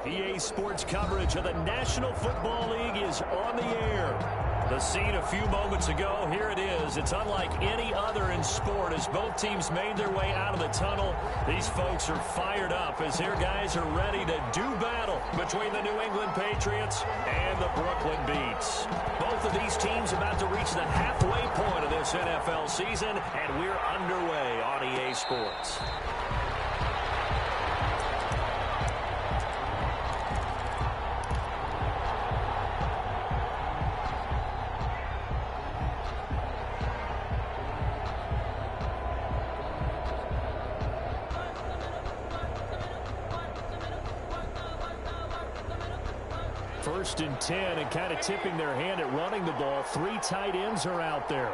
EA Sports coverage of the National Football League is on the air. The scene a few moments ago, here it is. It's unlike any other in sport as both teams made their way out of the tunnel. These folks are fired up as their guys are ready to do battle between the New England Patriots and the Brooklyn Beats. Both of these teams about to reach the halfway point of this NFL season, and we're underway on EA Sports. First and 10, and kind of tipping their hand at running the ball. Three tight ends are out there.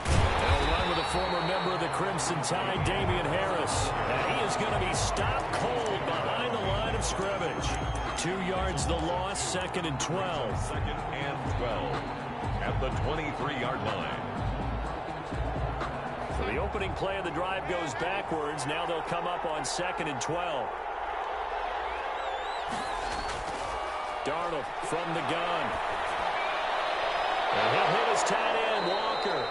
They'll run with a former member of the Crimson Tide, Damian Harris. And he is going to be stopped cold behind the line of scrimmage. 2 yards the loss, 2nd and 12. 2nd and 12. At the 23-yard line. So the opening play of the drive goes backwards. Now they'll come up on 2nd and 12. Darnold from the gun. And he'll hit his tight end, Walker.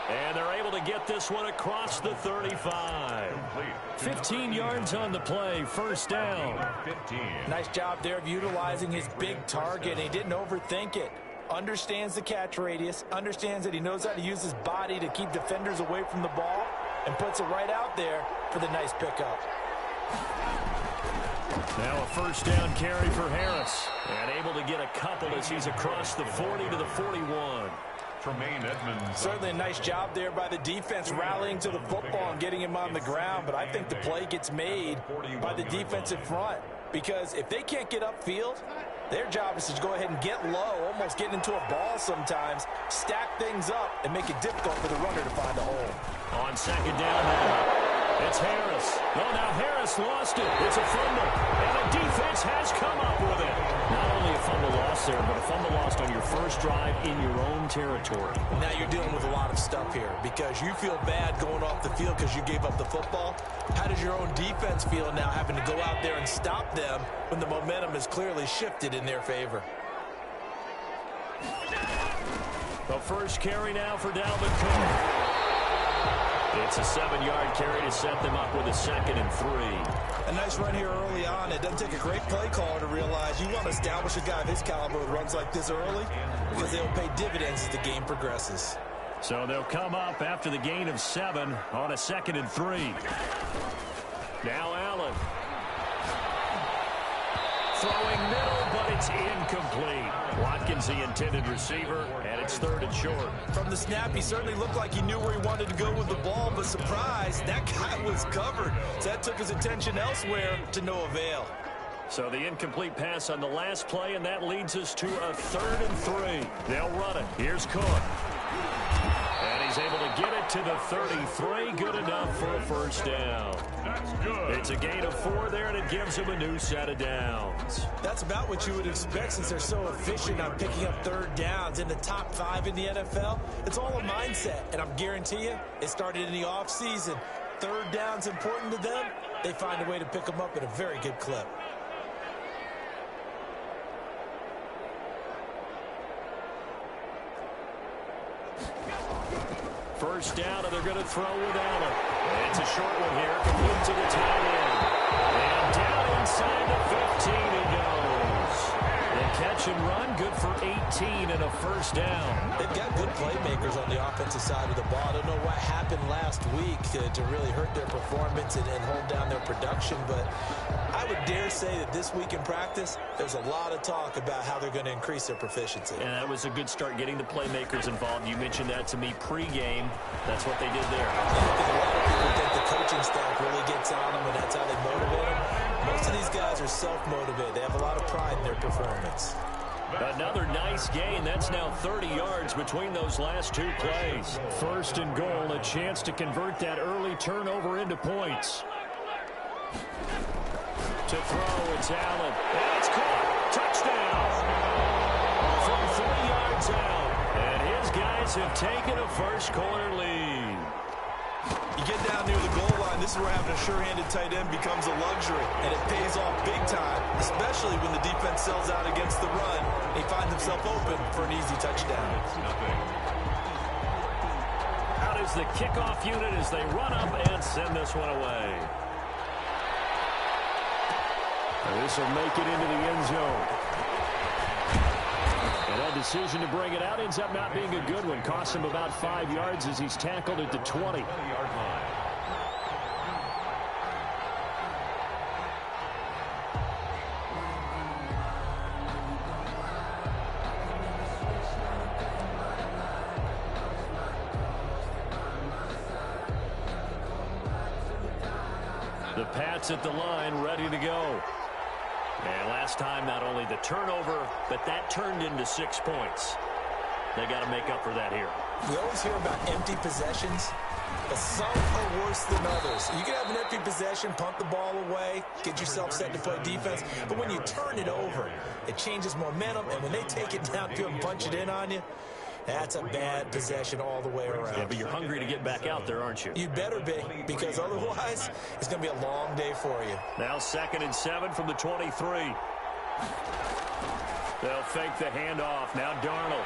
And they're able to get this one across the 35. 15 yards on the play, first down. 15. Nice job there of utilizing his big target. He didn't overthink it. Understands the catch radius, understands that he knows how to use his body to keep defenders away from the ball, and puts it right out there for the nice pickup. Now a first down carry for Harris. And able to get a couple as he's across the 40 to the 41. Tremaine Edmonds. Certainly a nice job there by the defense rallying to the football and getting him on the ground, but I think the play gets made by the defensive front. Because if they can't get upfield, their job is to go ahead and get low, almost get into a ball sometimes, stack things up, and make it difficult for the runner to find a hole. On second down now, it's Harris. Oh, now Harris lost it. It's a fumble, and the defense has come up with it. Not only a fumble lost there, but a fumble lost on your first drive in your own territory. Now you're dealing with a lot of stuff here because you feel bad going off the field because you gave up the football. How does your own defense feel now having to go out there and stop them when the momentum is clearly shifted in their favor? The first carry now for Dalvin Cook. It's a 7-yard carry to set them up with a 2nd and 3. A nice run here early on. It doesn't take a great play caller to realize you want to establish a guy of his caliber who runs like this early because they'll pay dividends as the game progresses. So they'll come up after the gain of 7 on a 2nd and 3. Now Allen. Throwing middle, but it's incomplete. Watkins, the intended receiver, and it's 3rd and short. From the snap, he certainly looked like he knew where he wanted to go with the ball, but surprise, that guy was covered. So that took his attention elsewhere to no avail. So the incomplete pass on the last play, and that leads us to a 3rd and 3. They'll run it. Here's Cook. And he's able to get it to the 33. Good enough for a first down. That's good. It's a gain of 4 there, and it gives him a new set of downs. That's about what you would expect since they're so efficient on picking up 3rd downs in the top 5 in the NFL. It's all a mindset, and I'm guarantee you it started in the offseason. 3rd down's important to them. They find a way to pick them up at a very good clip. First down, and they're going to throw without it. It's a short one here, complete to the tight end. And down inside the 15 he goes. The catch and run, good for 18 and a first down. They've got good playmakers on the offensive side of the ball. I don't know what happened last week to really hurt their performance and hold down their production, but I would dare say that this week in practice, there's a lot of talk about how they're going to increase their proficiency. And that was a good start getting the playmakers involved. You mentioned that to me pregame. That's what they did there. I think a lot of people think the coaching staff really gets on them, and that's how they motivate them. Most of these guys are self-motivated. They have a lot of pride in their performance. Another nice gain. That's now 30 yards between those last 2 plays. First and goal, a chance to convert that early turnover into points. To throw, it's Allen. And it's caught. Touchdown. From 3 Buckeyes have taken a first quarter lead. You get down near the goal line, this is where having a sure-handed tight end becomes a luxury, and it pays off big time, especially when the defense sells out against the run. He finds himself open for an easy touchdown. Out is the kickoff unit as they run up and send this one away. This will make it into the end zone. And that decision to bring it out ends up not being a good one. Costs him about 5 yards as he's tackled at the 20. The Pats at the line, ready to go. And last time, not only the turnover, but that turned into 6 points. They got to make up for that here. We always hear about empty possessions, but some are worse than others. You can have an empty possession, punt the ball away, get yourself set to play defense, but when you turn it over, it changes momentum, and when they take it downfield and punch it in on you, that's a bad possession all the way around. Yeah, but you're hungry to get back out there, aren't you? You better be, because otherwise, it's going to be a long day for you. Now 2nd and 7 from the 23. They'll fake the handoff. Now Darnold.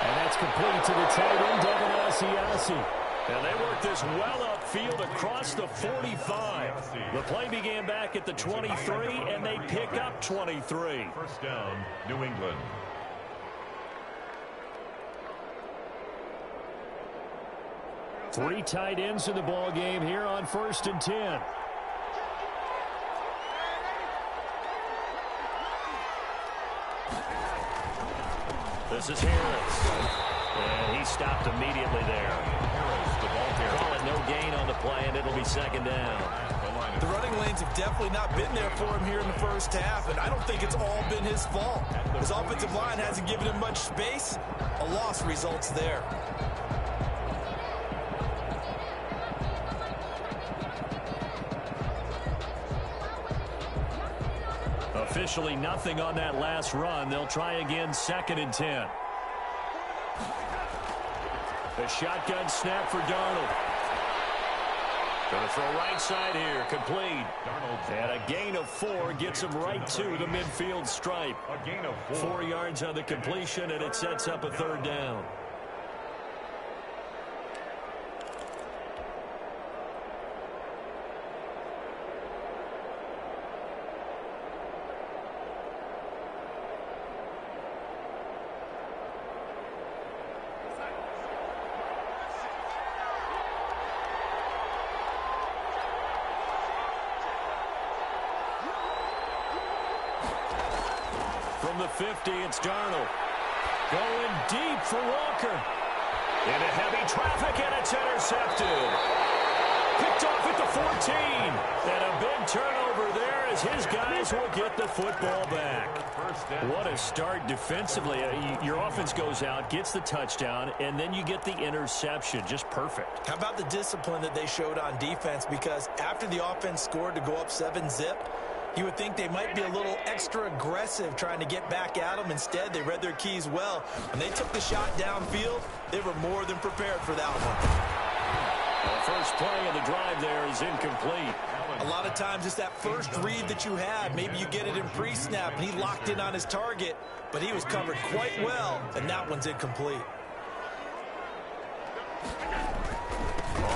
And that's complete to the tight end, Devin Asiasi. And they work this well upfield across the 45. The play began back at the 23, and they pick up 23. First down, New England. Three tight ends in the ball game here on 1st and 10. This is Harris. And he stopped immediately there. Harris, the ball carrier. Call it no gain on the play, and it'll be 2nd down. The running lanes have definitely not been there for him here in the first half, and I don't think it's all been his fault. His offensive line hasn't given him much space. A loss results there. Officially nothing on that last run. They'll try again 2nd and 10. The shotgun snap for Darnold. Going to throw right side here. Complete. And a gain of 4 gets him right to the midfield stripe. A gain of 4 yards on the completion, and it sets up a 3rd down. From the 50, it's Darnold. Going deep for Walker. Into heavy traffic, and it's intercepted. Picked off at the 14. And a big turnover there as his guys will get the football back. What a start defensively. Your offense goes out, gets the touchdown, and then you get the interception. Just perfect. How about the discipline that they showed on defense? Because after the offense scored to go up 7-zip, you would think they might be a little extra aggressive trying to get back at them. Instead, they read their keys well. When they took the shot downfield, they were more than prepared for that one. The first play of the drive there is incomplete. A lot of times it's that first read that you had. Maybe you get it in pre-snap, and he locked in on his target, but he was covered quite well, and that one's incomplete.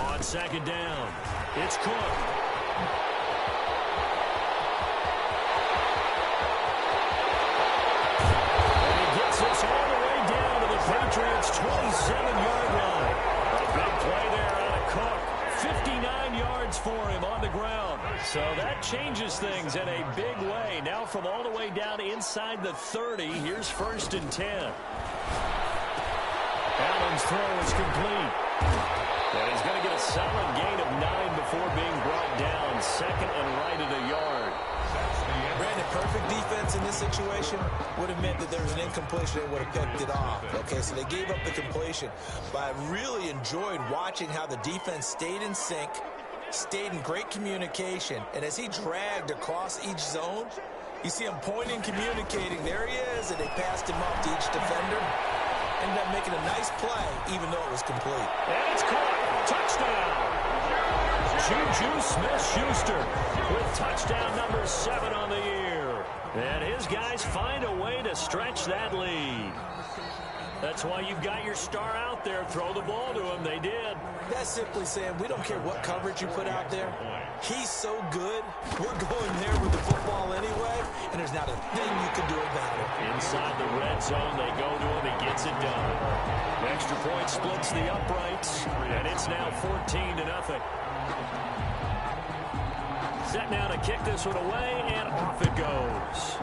On 2nd down, it's Cook. This all the way down to the Patriots' 27-yard line. A big play there out of Cook. 59 yards for him on the ground. So that changes things in a big way. Now from all the way down inside the 30, here's 1st and 10. Allen's throw is complete. And he's going to get a solid gain of 9 before being brought down. 2nd and right at a yard. Brandon, perfect defense in this situation would have meant that there was an incompletion and would have picked it off. Okay, so they gave up the completion. But I really enjoyed watching how the defense stayed in sync, stayed in great communication, and as he dragged across each zone, you see him pointing, communicating. There he is, and they passed him off to each defender. ended up making a nice play, even though it was complete. And it's caught. Touchdown. Juju Smith-Schuster with touchdown number 7 on the year. And his guys find a way to stretch that lead. That's why you've got your star out there. Throw the ball to him. They did. That's simply saying we don't care what coverage you put out there. He's so good. We're going there with the football anyway, and there's not a thing you can do about it. Inside the red zone, they go to him. He gets it done. Extra point splits the uprights, and it's now 14-0. Set now to kick this one away, and off it goes.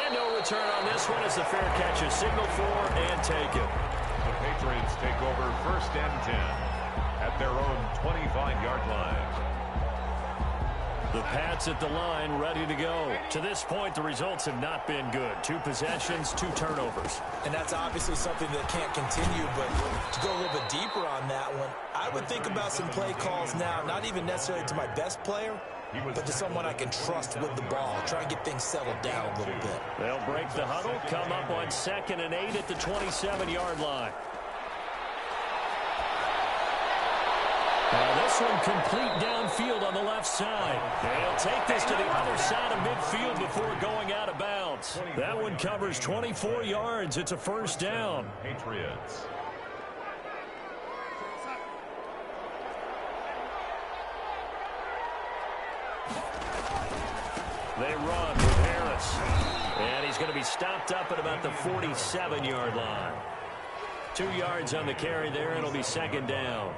And no return on this one as the fair catch is signaled for and taken. The Patriots take over 1st and 10 at their own 25-yard line. The Pats at the line, ready to go. To this point, the results have not been good. 2 possessions, 2 turnovers. And that's obviously something that can't continue, but to go a little bit deeper on that one, I would think about some play calls now, not even necessarily to my best player, but to someone I can trust with the ball. Try and get things settled down a little bit. They'll break the huddle, come up on 2nd and 8 at the 27-yard line. Now this one complete downfield on the left side. They'll take this to the other side of midfield before going out of bounds. That one covers 24 yards. It's a 1st down. Patriots. They run with Harris. And he's going to be stopped up at about the 47-yard line. 2 yards on the carry there. It'll be 2nd down.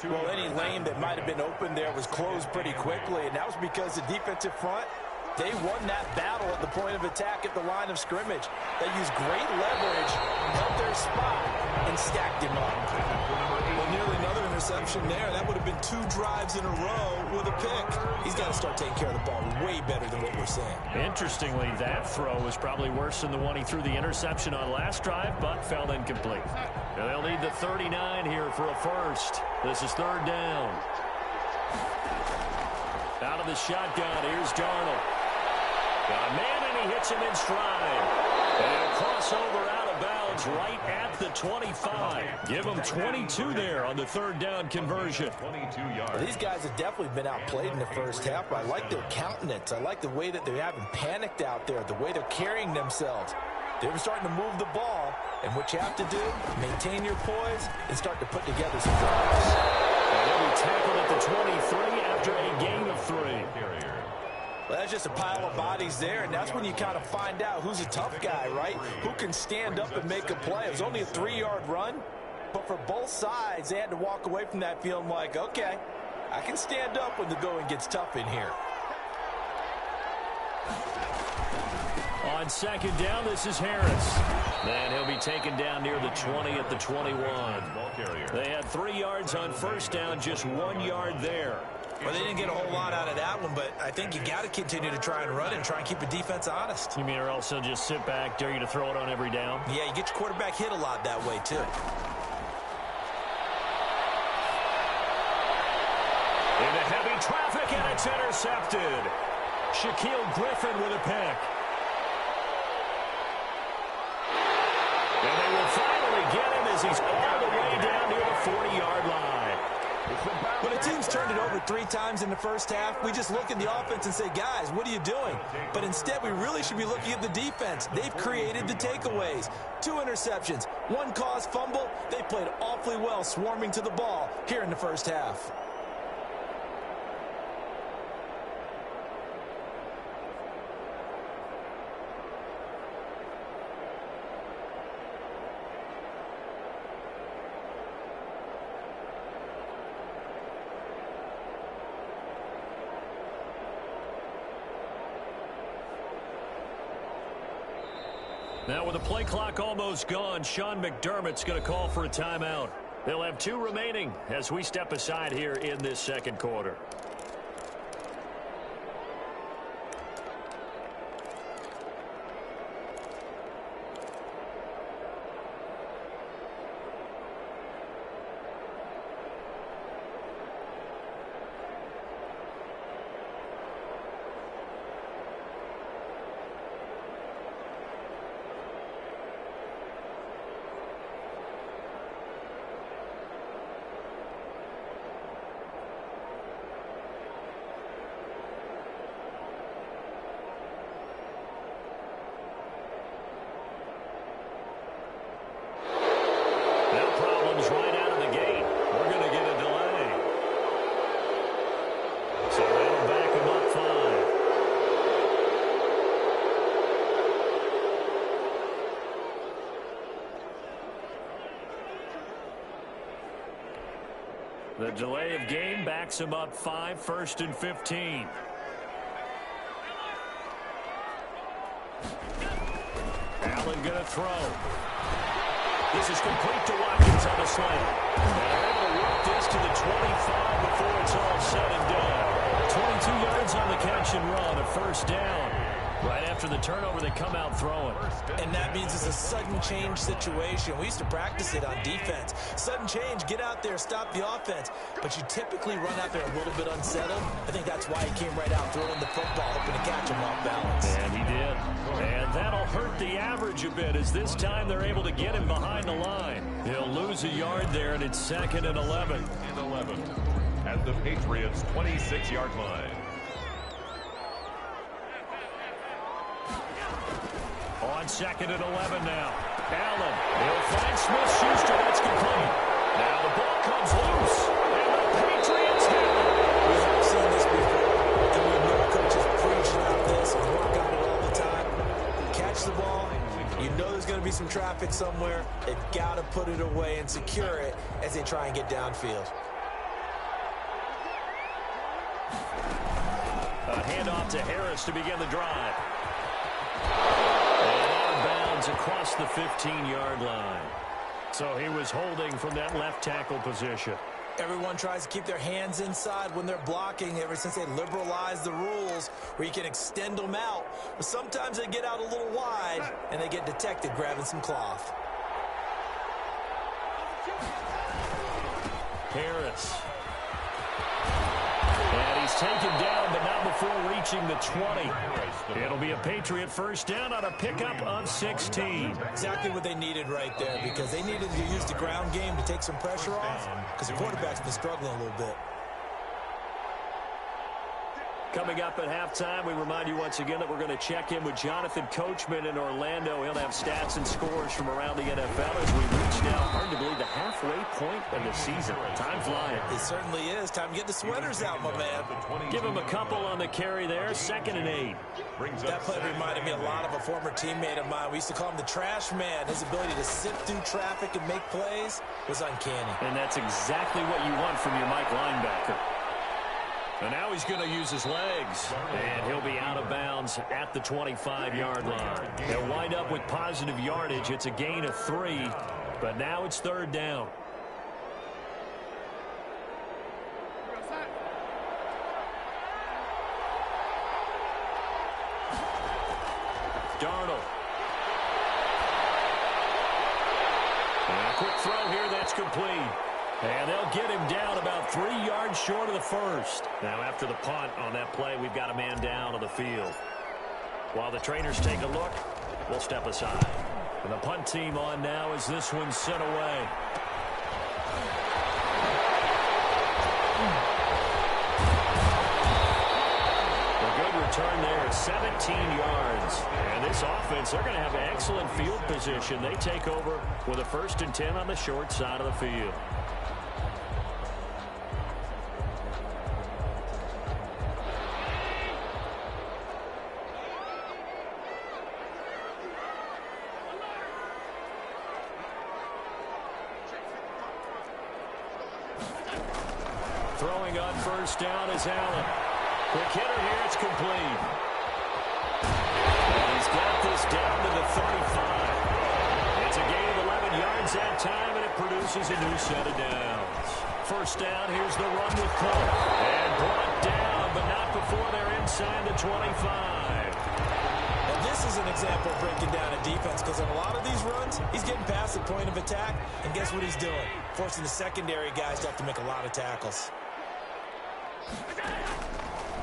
Well, any lane that might have been open there was closed pretty quickly, and that was because the defensive front, they won that battle at the point of attack at the line of scrimmage. They used great leverage, held their spot, and stacked him up. Well, nearly another interception there. That would have been 2 drives in a row with a pick. He's got to start taking care of the ball way better than what we're seeing. Interestingly, that throw was probably worse than the one he threw the interception on last drive, but fell incomplete. And they'll need the 39 here for a 1st. This is 3rd down. Out of the shotgun, here's Darnold. Got a man, and he hits him in stride. And a crossover out of bounds right at the 25. Give him 22 there on the 3rd down conversion. 22 yards. Well, these guys have definitely been outplayed in the 1st half, but I like their countenance. I like the way that they haven't panicked out there, the way they're carrying themselves. They're starting to move the ball, and what you have to do, maintain your poise and start to put together some drives. And they'll be tackled at the 23 after a gain of 3. Well, that's just a pile of bodies there, and that's when you kind of find out who's a tough guy, right? Who can stand up and make a play. It was only a 3-yard run, but for both sides, they had to walk away from that feeling like, okay, I can stand up when the going gets tough in here. On 2nd down, this is Harris. And he'll be taken down near the 20 at the 21. They had 3 yards on 1st down, just 1 yard there. Well, they didn't get a whole lot out of that one, but I think you got to continue to try and run and try and keep the defense honest. You mean or else they'll just sit back, dare you to throw it on every down? Yeah, you get your quarterback hit a lot that way, too. Into heavy traffic, and it's intercepted. Shaquille Griffin with a pick. And they will finally get him as he's all the way down near the 40-yard line. When a team's turned it over 3 times in the 1st half, we just look at the offense and say, guys, what are you doing? But instead, we really should be looking at the defense. They've created the takeaways. 2 interceptions, 1 caused fumble. They played awfully well swarming to the ball here in the 1st half. Now with the play clock almost gone, Sean McDermott's going to call for a timeout. They'll have 2 remaining as we step aside here in this 2nd quarter. The delay of game backs him up 5, 1st and 15. Allen going to throw. This is complete to Watkins on the slant. And they're able to work this to the 25 before it's all said and done. 22 yards on the catch and run, a 1st down. Right after the turnover, they come out throwing. And that means it's a sudden change situation. We used to practice it on defense. Sudden change, get out there, stop the offense. But you typically run out there a little bit unsettled. I think that's why he came right out throwing the football, hoping to catch him off balance. And he did. And that'll hurt the average a bit as this time they're able to get him behind the line. He'll lose a yard there, and it's 2nd and 11. And 11 at the Patriots' 26-yard line. On 2nd and 11 now. Allen, he'll find Smith-Schuster. That's complete. Now the ball comes loose, and the Patriots have it. We have seen this before, and we know coaches preach about this and work on it all the time. Catch the ball. You know there's going to be some traffic somewhere. They've got to put it away and secure it as they try and get downfield. A handoff to Harris to begin the drive. Across the 15-yard line. So he was holding from that left tackle position. Everyone tries to keep their hands inside when they're blocking ever since they liberalized the rules where you can extend them out. But sometimes they get out a little wide and they get detected grabbing some cloth. Harris. And he's taken down, but not before reaching the 20. It'll be a Patriot 1st down on a pickup of 16. Exactly what they needed right there, because they needed to use the ground game to take some pressure off, because the quarterback's been struggling a little bit. Coming up at halftime, we remind you once again that we're going to check in with Jonathan Coachman in Orlando. He'll have stats and scores from around the NFL as we reach now, hard to believe, the halfway point of the season. Time flying. It certainly is. Time to get the sweaters out, my man. Give him a couple on the carry there. 2nd and 8. That play reminded me a lot of a former teammate of mine. We used to call him the trash man. His ability to sift through traffic and make plays was uncanny. And that's exactly what you want from your Mike linebacker. And now he's going to use his legs. And he'll be out of bounds at the 25-yard line. They'll wind up with positive yardage. It's a gain of 3, but now it's 3rd down. Darnold. And a quick throw here, that's complete. And they'll get him down about 3 yards short of the 1st. Now after the punt on that play, we've got a man down on the field. While the trainers take a look, we'll step aside. And the punt team on now as this one's sent away. A good return there, 17 yards. And this offense, they're going to have excellent field position. They take over with a 1st and 10 on the short side of the field. Throwing on 1st down is Allen. Quick hitter here, it's complete. And he's got this down to the 35. It's a gain of 11 yards that time, and it produces a new set of downs. 1st down, here's the run with Cole. And brought down, but not before they're inside the 25. Now this is an example of breaking down a defense, because in a lot of these runs, he's getting past the point of attack, and guess what he's doing? Forcing the secondary guys to have to make a lot of tackles.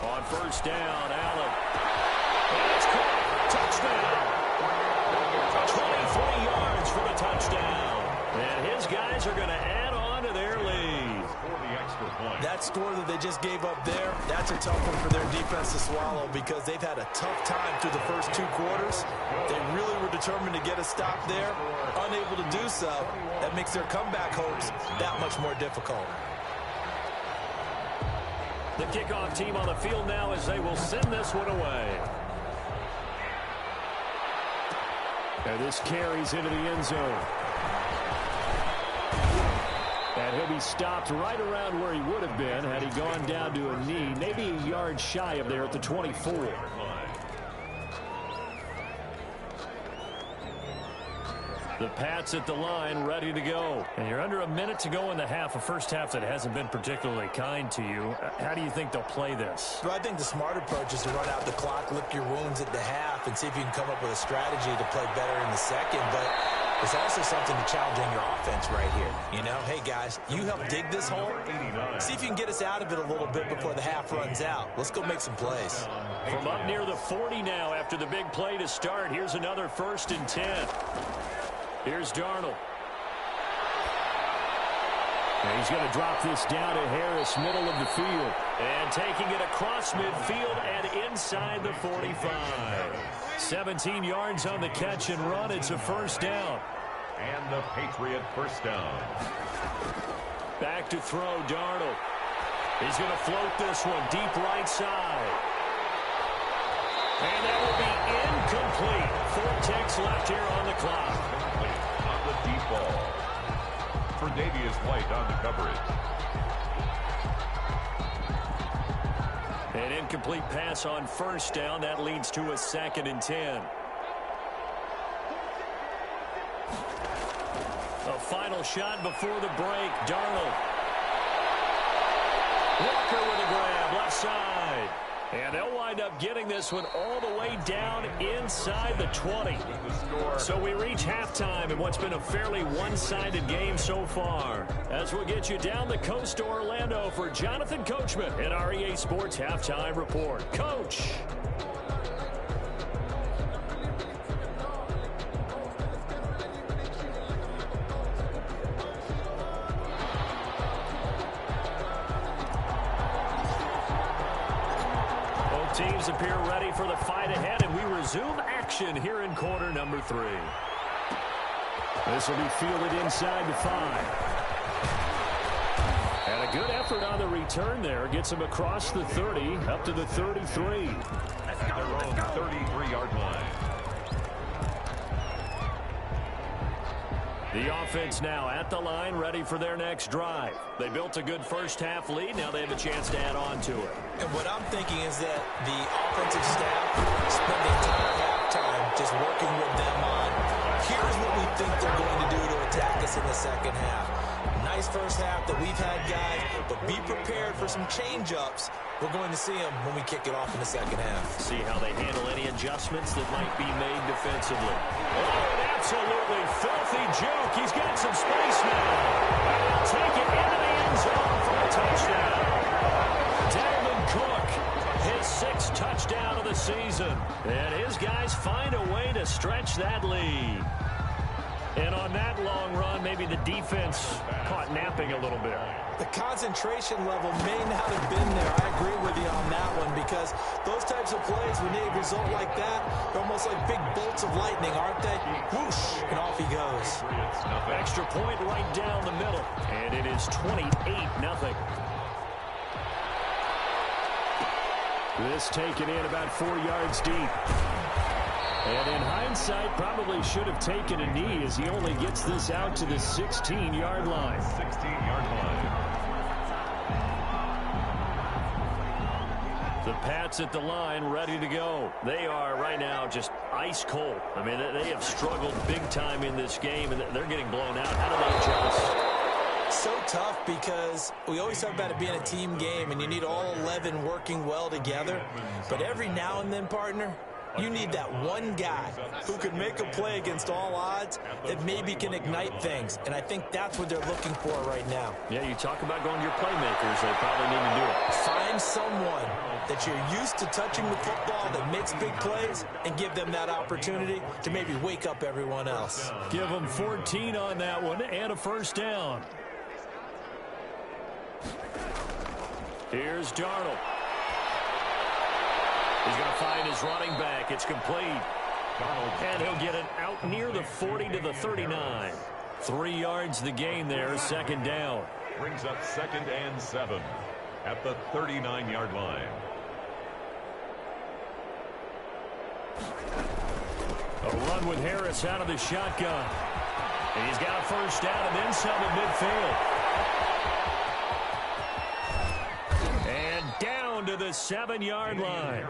On 1st down, Allen. And it's caught. Touchdown. 23 yards for the touchdown. And his guys are going to add on to their lead. That score that they just gave up there, that's a tough one for their defense to swallow, because they've had a tough time through the first 2 quarters. They really were determined to get a stop there. Unable to do so, that makes their comeback hopes that much more difficult. The kickoff team on the field now as they will send this one away. And this carries into the end zone. And he'll be stopped right around where he would have been had he gone down to a knee, maybe a yard shy of there at the 24. The Pats at the line, ready to go. And you're under a minute to go in the half, a first half that hasn't been particularly kind to you. How do you think they'll play this? Well, I think the smart approach is to run out the clock, lick your wounds at the half, and see if you can come up with a strategy to play better in the second. But there's also something to challenging your offense right here. You know, hey, guys, you help dig this hole. See if you can get us out of it a little bit before the half runs out. Let's go make some plays. From up near the 40 now after the big play to start, here's another 1st and 10. Here's Darnold. And he's going to drop this down to Harris, middle of the field. And taking it across midfield and inside the 45. 17 yards on the catch and run. It's a first down. And the Patriot first down. Back to throw, Darnold. He's going to float this one deep right side. And that will be incomplete. 4 ticks left here on the clock. On the deep ball. For Davius White on the coverage. An incomplete pass on first down. That leads to a 2nd and 10. A final shot before the break. Darnold. Walker with a grab, left side. And they'll wind up getting this one all the way down inside the 20. So we reach halftime in what's been a fairly one-sided game so far. As we'll get you down the coast to Orlando for Jonathan Coachman at our EA Sports Halftime Report. Coach. Teams appear ready for the fight ahead, and we resume action here in quarter number 3. This will be fielded inside the 5. And a good effort on the return there. Gets him across the 30, up to the 33. At their own 33-yard line. The offense now at the line, ready for their next drive. They built a good first half lead. Now they have a chance to add on to it. And what I'm thinking is that the offensive staff spent the entire halftime just working with them on, here's what we think they're going to do to attack us in the second half. Nice first half that we've had, guys, but be prepared for some change-ups. We're going to see them when we kick it off in the second half. See how they handle any adjustments that might be made defensively. Oh, an absolutely filthy joke. He's got some space now. And he'll take it into the end zone for a touchdown. Dalvin Cook, his 6th touchdown of the season. And his guys find a way to stretch that lead. And on that long run, maybe the defense caught napping a little bit. The concentration level may not have been there. I agree with you on that one, because those types of plays, when they result like that, they're almost like big bolts of lightning, aren't they? Whoosh, and off he goes. Extra point right down the middle. And it is 28-0. This taken in about 4 yards deep. And in hindsight, probably should have taken a knee as he only gets this out to the 16-yard line. 16-yard line. The Pats at the line, ready to go. They are right now just ice cold. I mean, they have struggled big time in this game, and they're getting blown out. How do they adjust? So tough, because we always talk about it being a team game, and you need all 11 working well together. But every now and then, partner, you need that one guy who can make a play against all odds that maybe can ignite things. And I think that's what they're looking for right now. Yeah, you talk about going to your playmakers. They probably need to do it. Find someone that you're used to touching the football that makes big plays and give them that opportunity to maybe wake up everyone else. Give them 14 on that one and a first down. Here's Darnold. He's going to find his running back. It's complete. And he'll get it out near the 40 to the 39. 3 yards the gain there, 2nd down. Brings up 2nd and 7 at the 39-yard line. A run with Harris out of the shotgun. And he's got a first down and then some at midfield. the 7-yard line.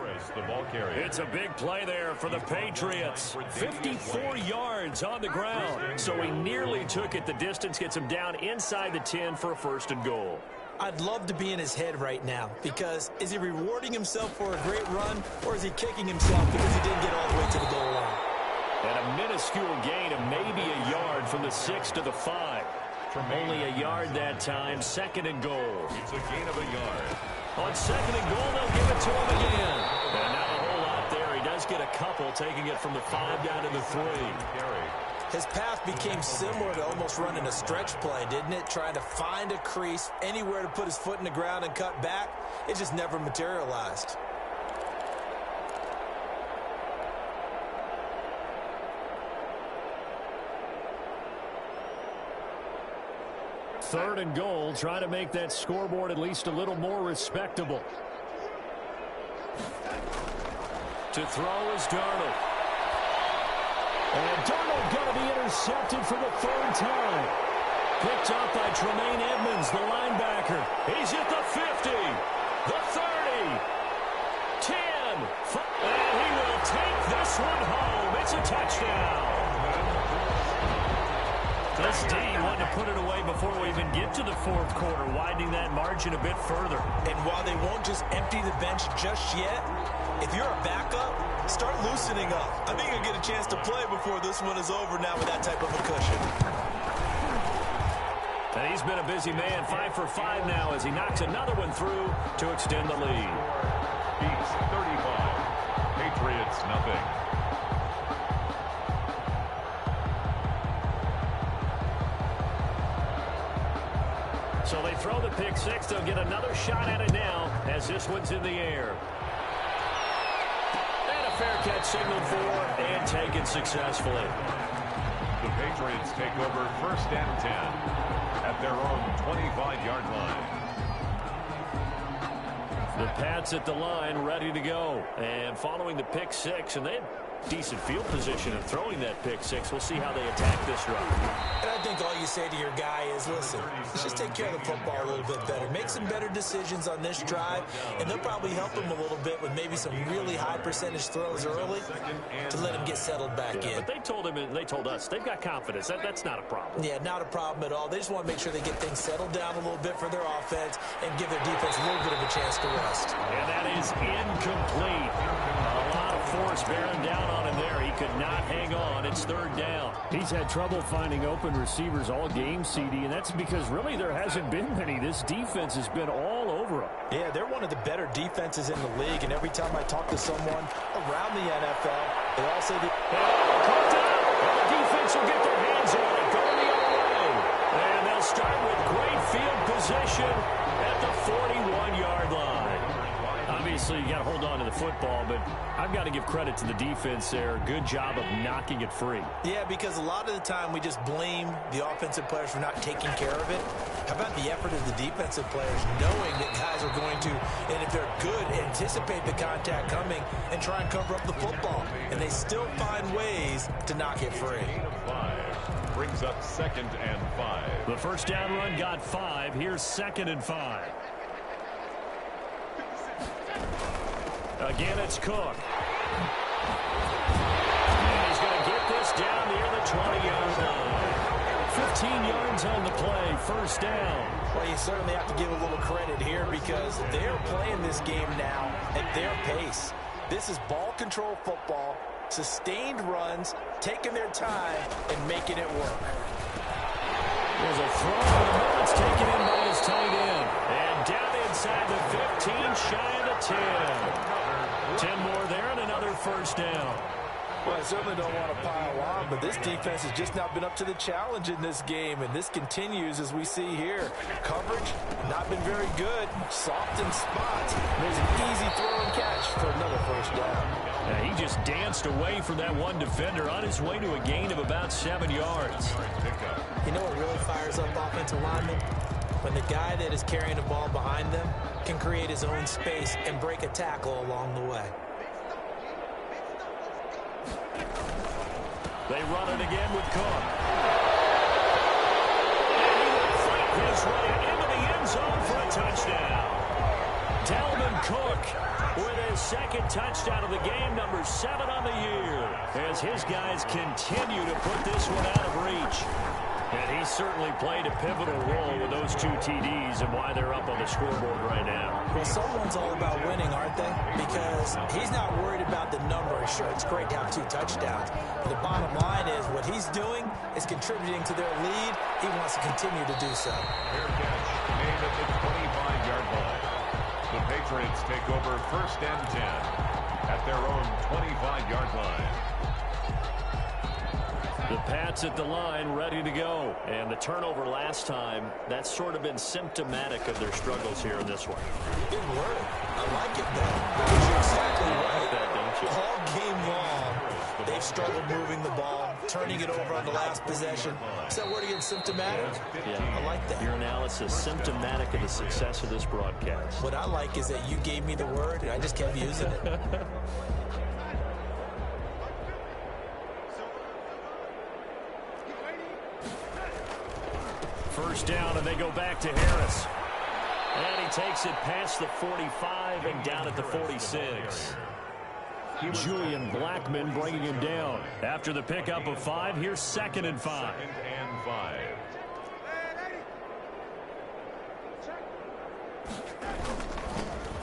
It's a big play there for the Patriots. 54 yards on the ground. So he nearly took it. The distance gets him down inside the 10 for a 1st and goal. I'd love to be in his head right now, because is he rewarding himself for a great run, or is he kicking himself because he didn't get all the way to the goal line? And a minuscule gain of maybe a yard from the 6 to the 5. Only a yard that time. 2nd and goal. It's a gain of a yard. On 2nd and goal, they'll give it to him again. And not a whole lot there. He does get a couple, taking it from the 5 down to the 3. His path became similar to almost running a stretch play, didn't it? Trying to find a crease, anywhere to put his foot in the ground and cut back. It just never materialized. Third and goal, trying to make that scoreboard at least a little more respectable. To throw is Darnold. And Darnold going to be intercepted for the 3rd time. Picked up by Tremaine Edmonds, the linebacker. He's at the 50, the 30, 10, and he will take this one home. It's a touchdown. This D wanted to put it away before we even get to the 4th quarter, widening that margin a bit further. And while they won't just empty the bench just yet, if you're a backup, start loosening up. I think you'll get a chance to play before this one is over now with that type of a cushion. And he's been a busy man, 5 for 5 now as he knocks another one through to extend the lead. Beats 35. Patriots nothing. So they throw the pick 6. They'll get another shot at it now as this one's in the air. And a fair catch signaled for and taken successfully. The Patriots take over 1st and 10 at their own 25-yard line. The Pats at the line ready to go. And following the pick 6, and they had decent field position in throwing that pick 6. We'll see how they attack this run. And I think all you say to your guy is, listen, let's just take care of the football a little bit better. Make some better decisions on this drive, and they'll probably help him a little bit with maybe some really high percentage throws early to let him get settled back in. But they told him, and they told us, they've got confidence. That's not a problem. Yeah, not a problem at all. They just want to make sure they get things settled down a little bit for their offense and give their defense a little bit of a chance to rest. And that is incomplete. A lot of force bearing down on him there. He could not hang on. It's 3rd down. He's had trouble finding open receivers all game, CD, and that's because really there hasn't been many. This defense has been all over him. Yeah, they're one of the better defenses in the league, and every time I talk to someone around the NFL, they all say that the defense will get their hands on it, going the other way. And they'll start with great field position at the 41-yard line. Obviously, you got to hold on to the football, but I've got to give credit to the defense there. Good job of knocking it free. Yeah, because a lot of the time we just blame the offensive players for not taking care of it. How about the effort of the defensive players knowing that guys are going to, and if they're good, anticipate the contact coming and try and cover up the football. And they still find ways to knock it free. Brings up 2nd and 5. The 1st down run got 5. Here's 2nd and 5. Again, it's Cook. And he's going to get this down near the 20-yard line. 15 yards on the play, 1st down. Well, you certainly have to give a little credit here because they're playing this game now at their pace. This is ball control football, sustained runs, taking their time, and making it work. There's a throw in the middle. It's taken in by his tight end. And down inside the 15, shy of the 10. 10 more there and another 1st down. Well, I certainly don't want to pile on, but this defense has just not been up to the challenge in this game, and this continues as we see here. Coverage, not been very good. Soft in spots. There's an easy throw and catch for another 1st down. Yeah, he just danced away from that one defender on his way to a gain of about 7 yards. You know what really fires up offensive linemen? When the guy that is carrying the ball behind them can create his own space and break a tackle along the way. They run it again with Cook. And he will fight his way into the end zone for a touchdown. Dalvin Cook with his second touchdown of the game, number 7 on the year, as his guys continue to put this one out of reach. And he certainly played a pivotal role with those 2 TDs and why they're up on the scoreboard right now. Well, someone's all about winning, aren't they? Because he's not worried about the number. Sure, it's great to have 2 touchdowns. But the bottom line is what he's doing is contributing to their lead. He wants to continue to do so. Fair catch made at the 25-yard line. The Patriots take over 1st and 10 at their own 25-yard line. The Pats at the line, ready to go. And the turnover last time, that's sort of been symptomatic of their struggles here in this one. Good word. I like it, though. Because you're exactly right. That, don't you? All game long, they've struggled moving the ball, turning it over on the last possession. Is that word again, symptomatic? Yeah. I like that. Your analysis, symptomatic of the success of this broadcast. What I like is that you gave me the word, and I just kept using it. First down, and they go back to Harris. And he takes it past the 45 and down at the 46. Julian Blackmon bringing him down. After the pickup of 5, here's 2nd and 5. 2nd and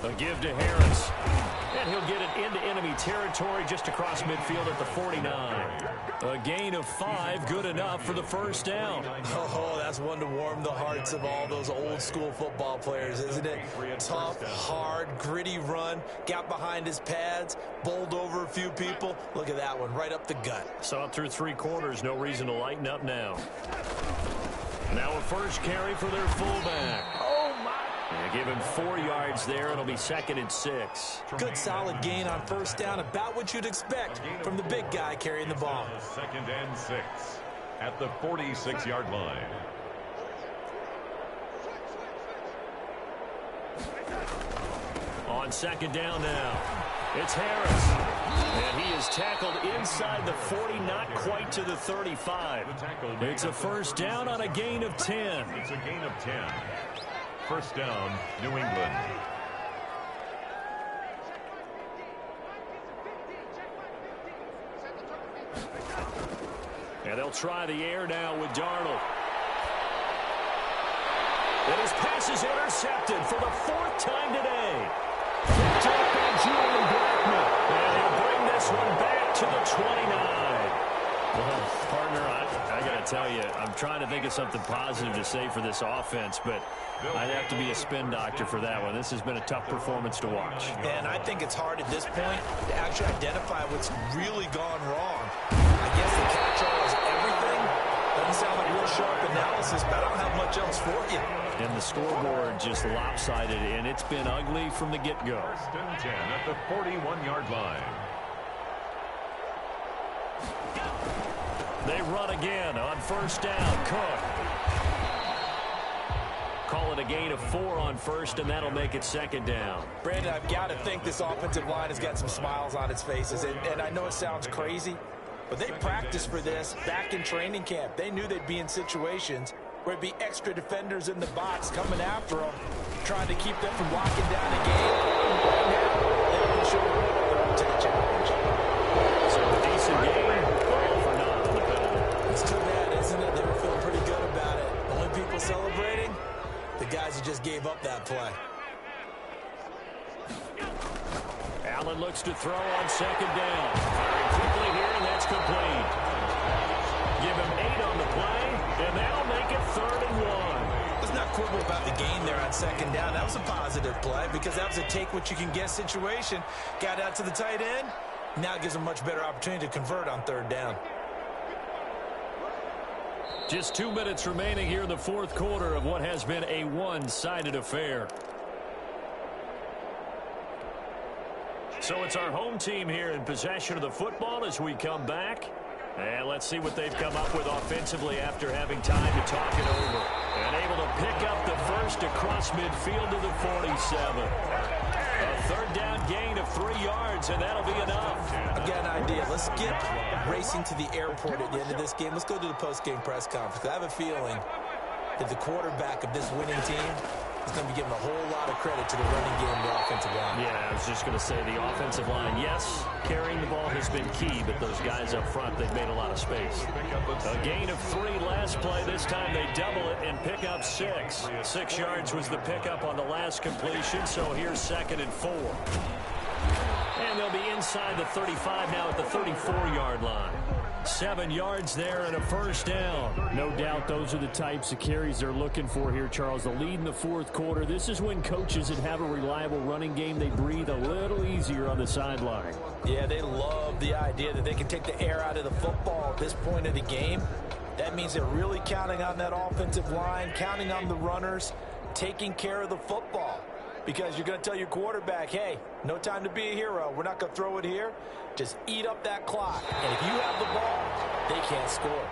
5. A give to Harris. And he'll get it into enemy territory just across midfield at the 49. A gain of 5, good enough for the first down. Oh, that's one to warm the hearts of all those old school football players, isn't it? Tough, hard, gritty run. Got behind his pads, bowled over a few people. Look at that one, right up the gut. Saw it through 3 quarters, no reason to lighten up now. Now a first carry for their fullback. Oh, my. They give him 4 yards there. It'll be 2nd and 6. Good solid gain on first down, about what you'd expect from the big guy carrying the ball. 2nd and 6 at the 46-yard line. On 2nd down now, it's Harris. And he is tackled inside the 40, not quite to the 35. It's a first down on a gain of 10. It's a gain of 10. First down, New England. And they'll try the air now with Darnold. And his pass is intercepted for the 4th time today. Picked up by Julian Blackmon. And he'll bring this one back to the 29. Well, partner, I got to tell you, I'm trying to think of something positive to say for this offense, but I'd have to be a spin doctor for that one. This has been a tough performance to watch. And I think it's hard at this point to actually identify what's really gone wrong. I guess the catch-all is everything. Doesn't sound like real sharp analysis, but I don't have much else for you. And the scoreboard just lopsided, and it's been ugly from the get-go. 1st and 10 at the 41-yard line. They run again on first down. Cook. Call it a gain of 4 on first, and that'll make it 2nd down. Brandon, I've got to think this offensive line has got some smiles on its faces. And I know it sounds crazy, but they practiced for this back in training camp. They knew they'd be in situations where it'd be extra defenders in the box coming after them, trying to keep them from locking down the game. Right now, they're going to show they're up to the challenge. So a decent game, all for naught on the penalty. It's too bad, isn't it? They were feeling pretty good about it. Only people celebrating, the guys who just gave up that play. Allen looks to throw on 2nd down. Firing quickly here, and that's complete. Give him 8 on the play, and that'll make it 3rd and 1. Let's not quibble about the gain there on 2nd down. That was a positive play because that was a take-what-you-can-get situation. Got out to the tight end. Now it gives them a much better opportunity to convert on 3rd down. Just 2 minutes remaining here in the 4th quarter of what has been a one-sided affair. So it's our home team here in possession of the football as we come back. And let's see what they've come up with offensively after having time to talk it over. And able to pick up the first across midfield to the 47. A 3rd down gain of 3 yards, and that'll be enough. I've got an idea. Let's skip racing to the airport at the end of this game. Let's go to the post-game press conference. I have a feeling that the quarterback of this winning team is going to be giving a whole lot of credit to the running game and the offensive line. Yeah, I was just going to say the offensive line, yes, carrying the ball has been key, but those guys up front, they've made a lot of space. A gain of 3 last play. This time they double it and pick up 6. 6 yards was the pickup on the last completion, so here's 2nd and 4. And they'll be inside the 35 now at the 34-yard line. 7 yards there and a first down. No doubt those are the types of carries they're looking for here, Charles. The lead in the 4th quarter. This is when coaches that have a reliable running game, they breathe a little easier on the sideline. Yeah, they love the idea that they can take the air out of the football at this point of the game. That means they're really counting on that offensive line, counting on the runners, taking care of the football. Because you're going to tell your quarterback, hey, no time to be a hero. We're not going to throw it here. Just eat up that clock. And if you have the ball, they can't score.